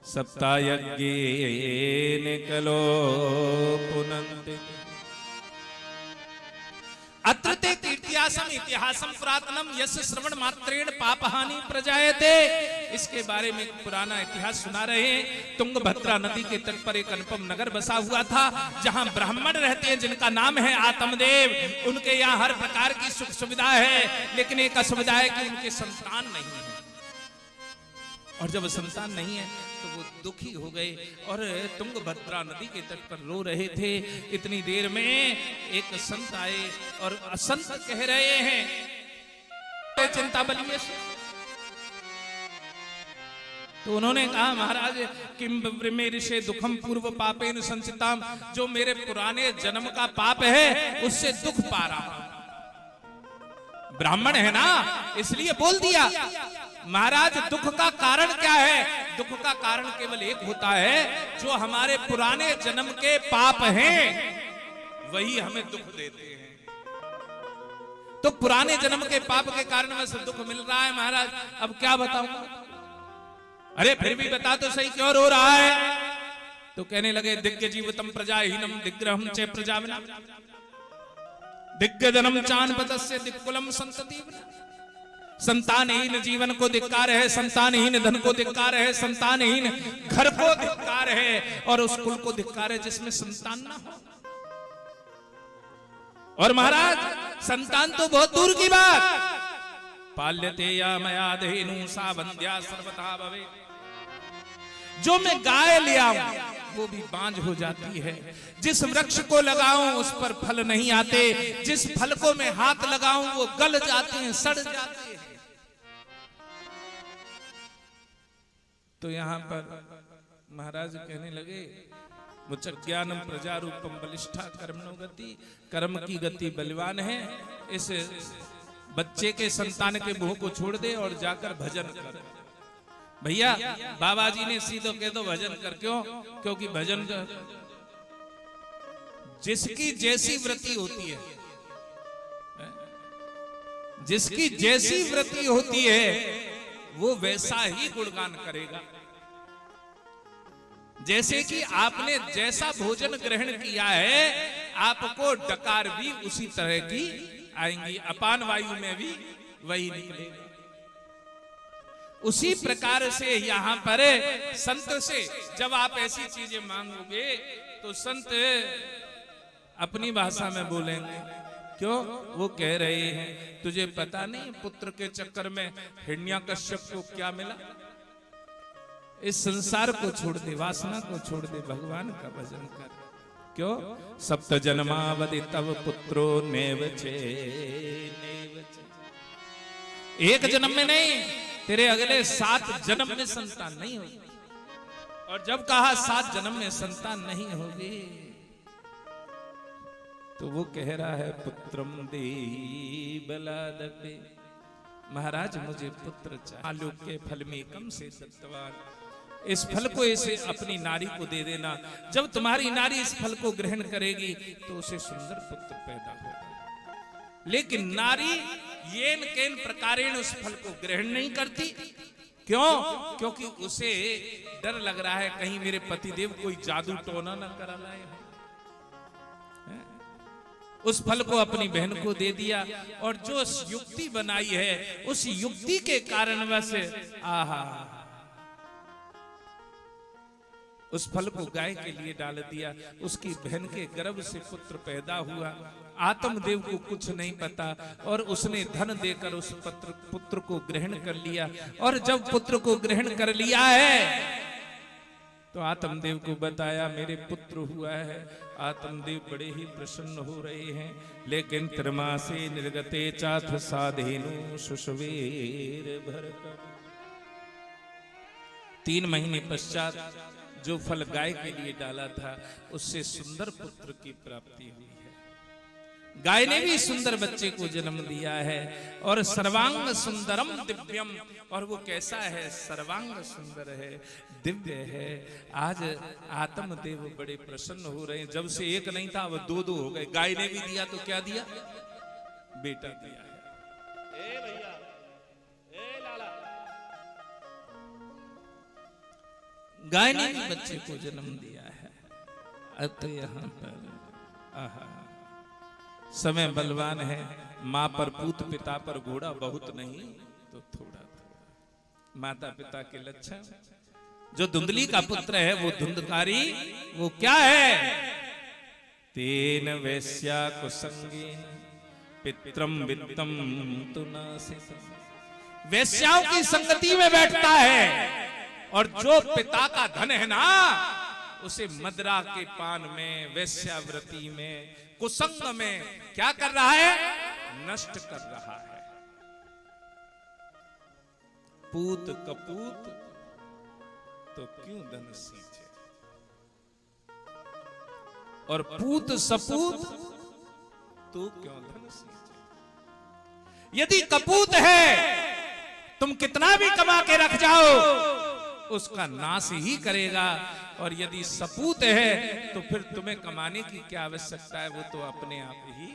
सप्तायज्ञेन कलो पुनन्ति अत्र ते कीर्त्यासम इतिहासम पुरातनम यस्य श्रवण मात्रेण पापहानि प्रजायते। इसके बारे में पुराना इतिहास सुना रहे हैं। तुंगभद्रा नदी के तट पर एक अनुपम नगर बसा हुआ था, जहां ब्राह्मण रहते हैं जिनका नाम है आत्मदेव। उनके यहाँ हर प्रकार की सुख सुविधा है, लेकिन एक असुविधा है कि उनके संतान नहीं है। और जब संतान नहीं है तो वो दुखी हो गए और तुंगभद्रा नदी के तट पर रो रहे थे। इतनी देर में एक संत आए और संत कह रहे हैं चिंता बलिए। तो उन्होंने कहा महाराज किम मेरिषे दुखम पूर्व पापेन संचिताम, जो मेरे पुराने जन्म का पाप है उससे दुख पा रहा हूं। ब्राह्मण है ना, इसलिए बोल दिया। महाराज दुख का कारण क्या है? दुख का कारण केवल एक होता है, जो हमारे पुराने जन्म के पाप हैं वही हमें दुख देते हैं। तो पुराने जन्म के पाप के कारण वैसे दुख मिल रहा है महाराज, अब क्या बताऊं? अरे फिर भी बता तो सही, क्यों रो रहा है? तो कहने लगे दिग्ग जीवितम प्रजाहीनम दिग्ग्रहम च प्रजाविना दिग्गजनम चानपतस्य दिक्कुलम संतति। संतानहीन जीवन को धिक्कार है, संतानहीन धन को धिक्कार है, संतानहीन घर को धिक्कार है, और उस कुल को धिक्कार है जिसमें संतान ना हो। और महाराज संतान तो बहुत दूर की बात, पाल्यते या मया धेनु सा वंद्या सर्वथा भवे। जो मैं गाय ले आऊं वो भी बांझ हो जाती है। जिस वृक्ष को लगाऊं उस पर फल नहीं आते, जिस फल को मैं हाथ लगाऊं वो गल जाते हैं, सड़ जाते हैं। तो यहां पर महाराज कहने लगे मुझ ज्ञानम प्रजारूपम बलिष्ठा कर्मणो गति, कर्म की गति बलवान है। इस बच्चे के संतान के मुंह को छोड़ दे और जाकर भजन कर। भैया बाबा जी ने सीधो कह दो भजन कर। क्यों? क्योंकि भजन जिसकी जैसी वृत्ति होती है, जिसकी जैसी वृत्ति होती है वो वैसा ही गुणगान करेगा। जैसे कि आपने जैसा भोजन ग्रहण किया है आपको डकार भी उसी तरह की आएंगी, अपान वायु में भी वही निकलेगा। उसी प्रकार से यहां पर संत से जब आप ऐसी चीजें मांगोगे तो संत अपनी भाषा में बोलेंगे। क्यों? वो कह रहे हैं तुझे पता नहीं पुत्र के चक्कर में हिरण्याकश्यप को क्या मिला? इस संसार को छोड़ दे, वासना को छोड़ दे, भगवान का भजन कर। क्यों? सप्त जन्मावधि तव पुत्रो नेवचे। एक जन्म में नहीं, तेरे अगले 7 जन्म में संतान नहीं होगी। और जब कहा 7 जन्म में संतान नहीं होगी तो वो कह रहा है पुत्रम दे बलादपे। महाराज मुझे पुत्र चाहिए, आलोक के फल में कम से दत्तवान। इस फल को इसे अपनी नारी को दे देना। जब तुम्हारी नारी इस फल को ग्रहण करेगी तो उसे सुंदर पुत्र पैदा होगा। लेकिन नारी येन केन प्रकारेण उस फल को ग्रहण नहीं करती। क्यों? क्योंकि उसे डर लग रहा है कहीं मेरे पतिदेव कोई जादू टोना न करा लाए। उस फल को अपनी बहन को दे दिया और जो युक्ति बनाई है उस युक्ति के कारणवश आहा उस फल को गाय के लिए डाल दिया। उसकी बहन के गर्भ से पुत्र पैदा हुआ। आत्मदेव को कुछ नहीं पता और उसने धन देकर उस पुत्र को ग्रहण कर लिया। और जब पुत्र को ग्रहण कर लिया है तो आत्मदेव को बताया मेरे पुत्र हुआ है। आत्मदेव बड़े ही प्रसन्न हो रहे हैं। लेकिन त्रिमासे निर्गते चाथ साधेनु सुषवेर भरत। 3 महीने पश्चात जो फल गाय के लिए डाला था उससे सुंदर पुत्र की प्राप्ति हुई है। गाय ने भी सुंदर बच्चे को जन्म दिया है। और सर्वांग सुंदरम दिव्यम, और वो कैसा है? सर्वांग सुंदर है, दिव्य है। आज आत्मदेव बड़े प्रसन्न हो रहे हैं। जब से एक नहीं था वो 2 हो गए। गाय ने भी दिया तो क्या दिया? बेटा दिया है। ए भैया, ए लाला, गाय ने भी बच्चे को जन्म दिया है। अत यहाँ पर आहा समय बलवान है, माँ पर पूत पिता पर घोड़ा, बहुत नहीं तो थोड़ा थोड़ा। माता पिता के लक्षण, जो धुंधली का पुत्र है वो धुंधकारी, वो क्या है? तेन वैश्या कुसंगेन पित्रम वित्तम तु नासितम्। वैश्याओं की संगति में बैठता है और जो पिता का धन है ना, उसे मदरा के पान में, वैश्यावृत्ति में, कुसंग में क्या कर रहा है? नष्ट कर रहा है। पूत कपूत तो क्यों धन सींचे, और पूत सपूत तो क्यों धन सींचे। यदि कपूत है, तुम कितना भी कमा के रख जाओ, उसका नाश ही करेगा। और यदि सपूत है तो फिर तुम्हें कमाने की क्या आवश्यकता है, वो तो अपने आप ही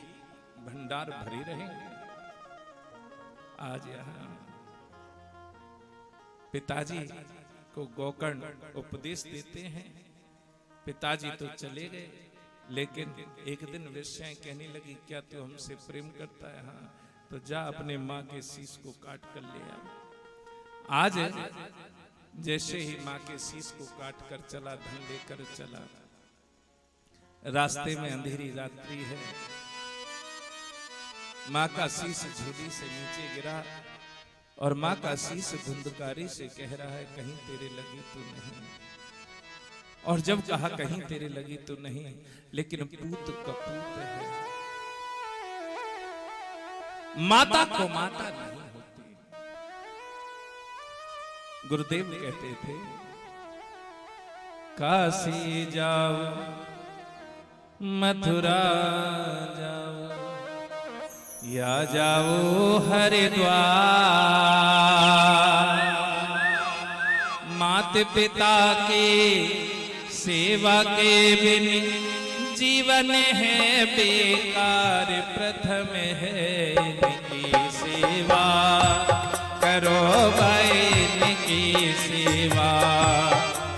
भंडार भरे रहेंगे। आज यहाँ पिताजी को गोकर्ण उपदेश देते हैं। पिताजी तो चले गए, लेकिन एक दिन वेश्याएं कहने लगी, क्या तू हमसे प्रेम करता है? हाँ, तो जा अपने माँ के शीश को काट कर ले आ। आज जैसे ही माँ के शीश को काट कर चला, धन लेकर चला, रास्ते में अंधेरी रात्रि है, माँ का शीश झोली से नीचे गिरा और माँ का शीश धुंधकारी से कह रहा है, कहीं तेरे लगी तो नहीं। और जब कहा कहीं तेरे लगी तो नहीं, लेकिन पूत कपूत है, माता को माता नहीं होती। गुरुदेव कहते थे, काशी जाओ मथुरा जाओ या जाओ हरिद्वार, माता पिता के सेवा के बिन जीवन है बेकार। प्रथम है इनकी सेवा करो भाई, इनकी सेवा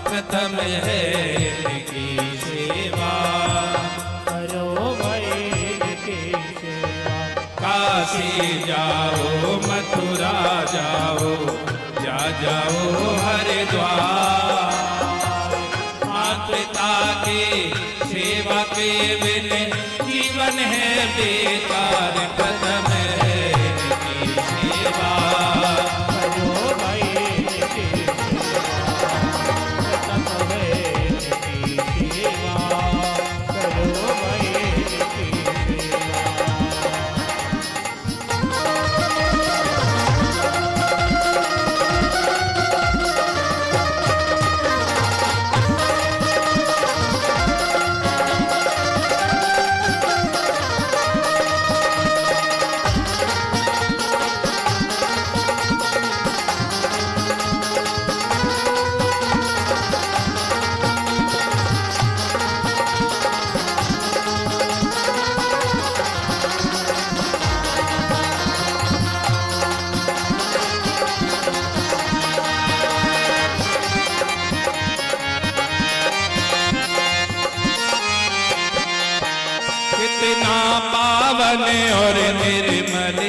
प्रथम है इनकी सेवा करो भाई, इनकी सेवा। काशी जाओ मथुरा जाओ या जाओ हरिद्वार, पिता के सेवा के बिन जीवन है बेकार। प्रथम है इनकी सेवा करो भाई, इनकी सेवा प्रथम है इनकी सेवा करो भाई, इनकी सेवा। और निर्मल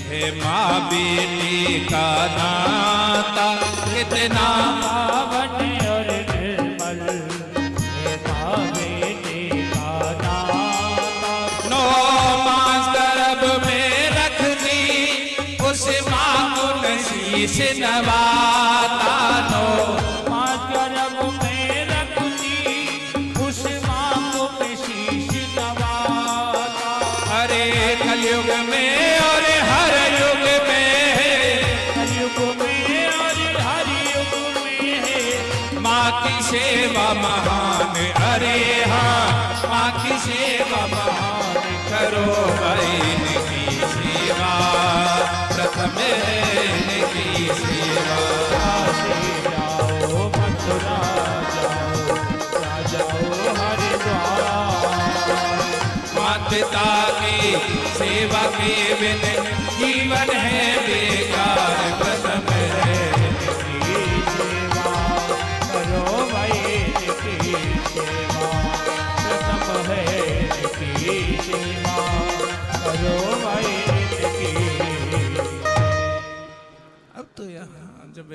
है माँ बेटी का नाता, कितना पावन और निर्मल है माँ बेटी का नाता। 9 मास गर्भ में रख दी उस माँ को शीश नवाता। 9 मास गर्भ में रख दी उस माँ को शीश नवाता। अरे कलयुग में और हर युग में, कलयुग में और हर युग में माँ की सेवा महान। अरे हाँ, माँ की सेवा महान करो भाई, इनकी सेवा प्रथम है इनकी सेवा। काशी जाओ मथुरा जाओ या जाओ हरिद्वार, पिता की सेवा के बिन जीवन है बेकार। प्रथम है इनकी सेवा करो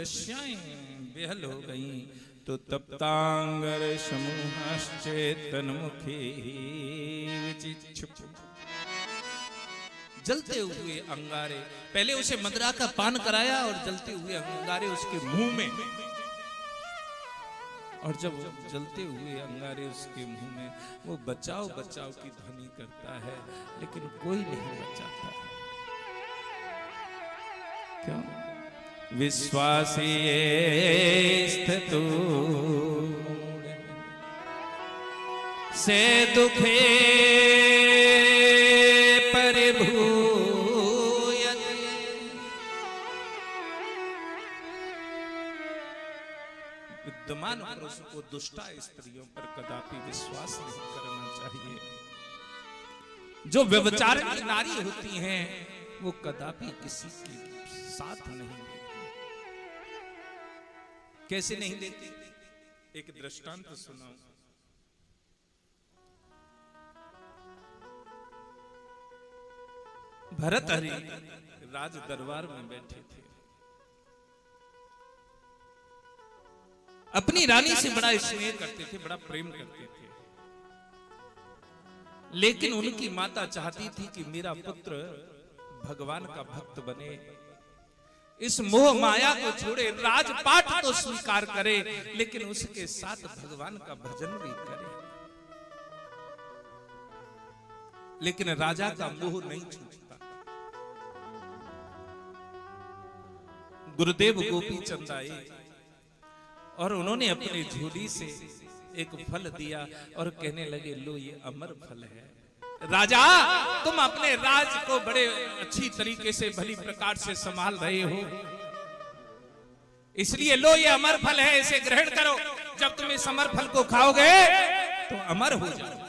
वेश्याएं बेहल हो गईं, तो तप्तांगर समूहश्चेतनमुखी विचिक्षुप। जलते हुए अंगारे, पहले उसे मदिरा का पान कराया और जलते हुए अंगारे उसके मुंह में, और जब जलते हुए अंगारे उसके मुंह में, वो बचाओ बचाओ की ध्वनि करता है, लेकिन कोई नहीं बचाता। क्यों? विश्वासी स्थितो से दुखे परिभूयते। विद्यमान पुरुष को दुष्टा स्त्रियों पर कदापि विश्वास नहीं करना चाहिए। जो व्यभिचारिणी नारी होती हैं, वो कदापि किसी के साथ नहीं देती। कैसे नहीं देती? एक दृष्टांत सुनाऊं। भरतहरि राज दरबार में बैठे थे, अपनी रानी से बड़ा स्नेह करते थे, बड़ा प्रेम करते थे, लेकिन उनकी माता चाहती थी कि मेरा पुत्र भगवान का भक्त बने, इस मोह माया को छोड़े, राजपाट तो स्वीकार करे, लेकिन उसके साथ भगवान का भजन भी करे। लेकिन राजा का मोह नहीं छूटता। गुरुदेव गोपी चंद आए और उन्होंने अपनी झोली से एक फल दिया और कहने लगे, लो ये अमर फल है। राजा, तुम अपने राज को बड़े अच्छी तरीके से भली प्रकार से संभाल रहे हो, इसलिए लो ये अमर फल है, इसे ग्रहण करो। जब तुम इस अमर फल को खाओगे तो अमर हो जाओगे।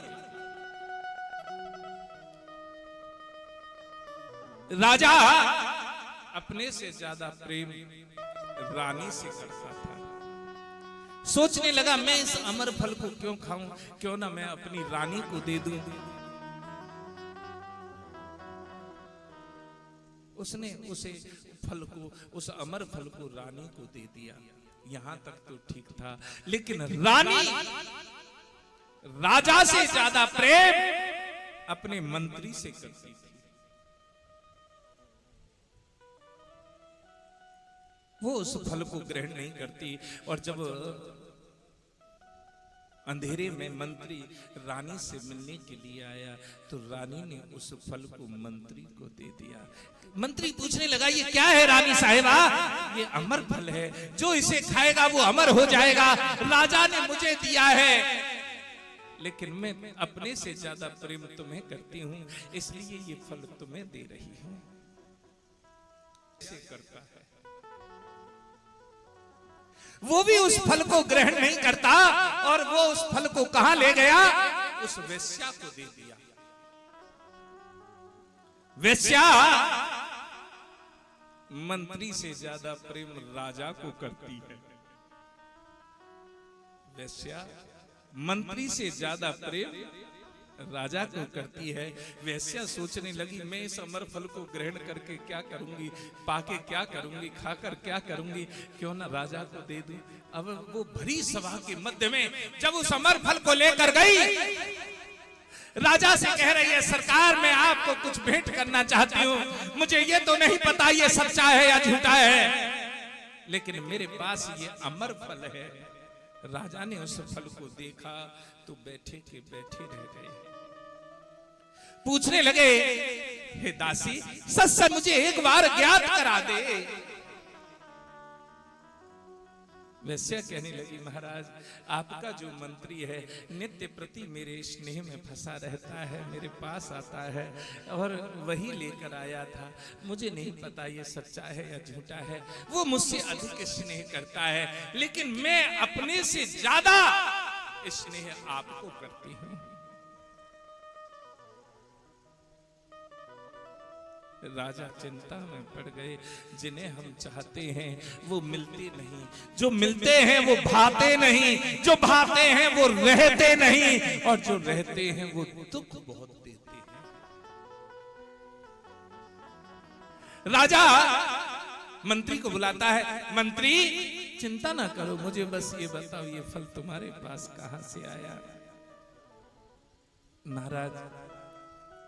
राजा अपने से ज्यादा प्रेम रानी से करता था। सोचने लगा, मैं इस अमर फल को क्यों खाऊं, क्यों ना मैं अपनी रानी को दे दूं। उसने उसे फल को, उस अमर फल को रानी को दे दिया। यहां तक तो ठीक था, लेकिन रानी राजा से ज्यादा प्रेम अपने मंत्री से करती थी। वो उस फल को ग्रहण नहीं करती, और जब अंधेरे में मंत्री रानी से मिलने के लिए आया, तो रानी ने उस फल को मंत्री को दे दिया। मंत्री पूछने लगा, ये क्या है रानी साहिबा? ये अमर फल है, जो इसे खाएगा वो अमर हो जाएगा। राजा ने मुझे दिया है, लेकिन मैं अपने से ज्यादा प्रेम तुम्हें करती हूं, इसलिए ये फल तुम्हें दे रही हूं। ऐसे करता है, वो भी उस फल को ग्रहण नहीं करता, और वो उस फल को कहां ले गया? उस वेश्या को दे दिया। वेश्या मंत्री से ज्यादा प्रेम राजा को करती है। वेश्या मंत्री से ज्यादा प्रेम राजा को करती है। वेश्या सोचने लगी, मैं इस अमर फल को ग्रहण करके क्या करूंगी, पाके क्या करूंगी, खाकर क्या करूंगी, क्यों ना राजा को दे दूं। अब वो भरी सभा के मध्य में जब उस अमर फल को लेकर गई, राजा से कह रही है, सरकार मैं आपको कुछ भेंट करना चाहती हूँ, मुझे ये तो नहीं पता ये सच्चा है या झूठा है, लेकिन मेरे पास ये अमर फल है। राजा ने उस फल को देखा तो बैठे के बैठे रह गए। पूछने लगे, हे दासी, सच सच मुझे एक बार ज्ञात करा दे। वैसे कहने लगी, महाराज आपका जो मंत्री है नित्य प्रति मेरे स्नेह में फंसा रहता है, मेरे पास आता है और वही लेकर आया था। मुझे नहीं पता ये सच्चा है या झूठा है, वो मुझसे अधिक स्नेह करता है, लेकिन मैं अपने से ज्यादा स्नेह आपको करती हूं। राजा चिंता में पड़ गए। जिन्हें हम चाहते हैं वो मिलते नहीं, जो मिलते हैं वो भाते नहीं, जो भाते हैं वो रहते नहीं, और जो रहते हैं वो दुख बहुत देते हैं। राजा मंत्री को बुलाता है, मंत्री चिंता ना करो, मुझे बस ये बताओ ये फल तुम्हारे पास कहां से आया? महाराज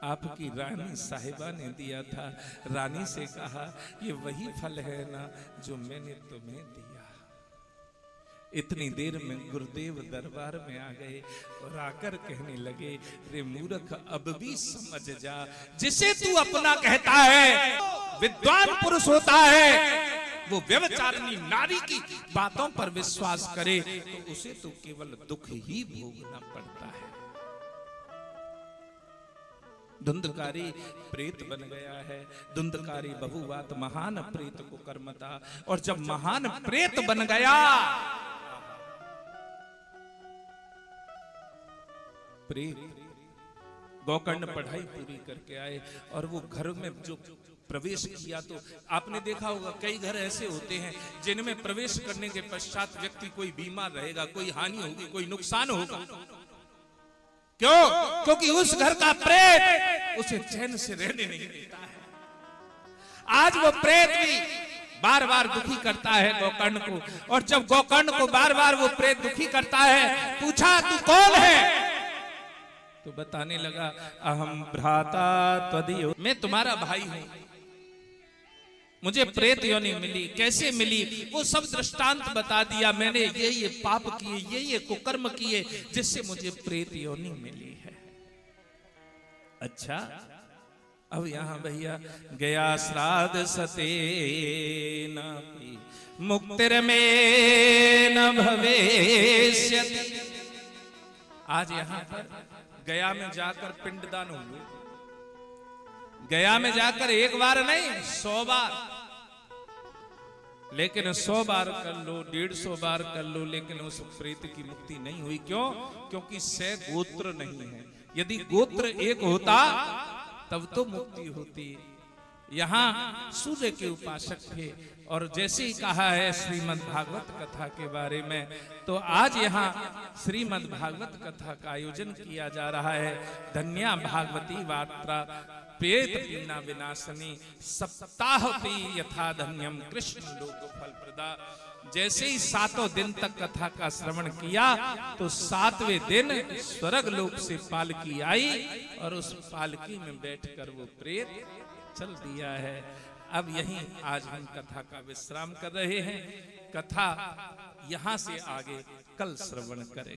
आपकी रानी साहिबा ने दिया था। रानी से कहा ये वही फल है ना जो मैंने तुम्हें दिया। इतनी देर में गुरुदेव दरबार में आ गए और आकर कहने लगे, रे मूर्ख अब भी समझ जा, जिसे तू अपना कहता है विद्वान पुरुष होता है, वो व्यभिचारिणी नारी की बातों पर विश्वास करे तो उसे तो केवल दुख ही भोगना पड़ता है। धुंधकारी प्रेत बन गया है। धुंधकारी बहुवात महान प्रेत को कर्मता, और जब महान प्रेत बन गया, प्रेत गोकर्ण पढ़ाई पूरी करके आए और वो घर में जो प्रवेश किया, तो आपने देखा होगा कई घर ऐसे होते हैं जिनमें प्रवेश करने के पश्चात व्यक्ति कोई बीमार रहेगा, कोई हानि होगी, कोई नुकसान होगा। क्यों? क्योंकि उस घर का प्रेत उसे चैन से रहने नहीं देता है। आज वो प्रेत भी बार बार दुखी करता है गोकर्ण को, और जब गोकर्ण को बार बार वो प्रेत दुखी करता है, पूछा तू कौन है? तो बताने लगा, अहम भ्राता त्वदीयो, मैं तुम्हारा भाई हूं, मुझे प्रेत योनि मिली। कैसे मिली? वो सब दृष्टांत बता दिया, मैंने ये पाप किए, ये कुकर्म किए, जिससे मुझे प्रेत योनि मिली है। अच्छा, अब यहां भैया गया श्राद्ध सते न मुक्तिर में न भवेष्यति। आज यहां पर गया में जाकर पिंडदान हो लो, गया में जाकर एक बार नहीं 100 बार, लेकिन 100 बार कर लो, 150 बार कर लो, लेकिन उस प्रेत की मुक्ति नहीं हुई। क्यों? क्योंकि से गोत्र नहीं है। यदि गोत्र एक होता तब तो मुक्ति होती। यहाँ सूर्य के उपासक थे, और जैसे ही कहा है श्रीमद् भागवत कथा के बारे में, तो आज यहाँ श्रीमद् भागवत कथा का आयोजन किया जा रहा है। धन्या भागवती वार्ता प्रेत पीना विनाशनी सप्ताहपि यथा धन्यम कृष्ण लोक फल प्रदा। जैसे ही 7 दिन तक कथा का श्रवण किया, तो 7वें दिन स्वर्ग लोक से पालकी आई, और उस पालकी में बैठकर वो प्रेत चल दिया है। अब यहीं आज हम कथा का विश्राम कर रहे हैं। कथा यहां से आगे कल श्रवण करें।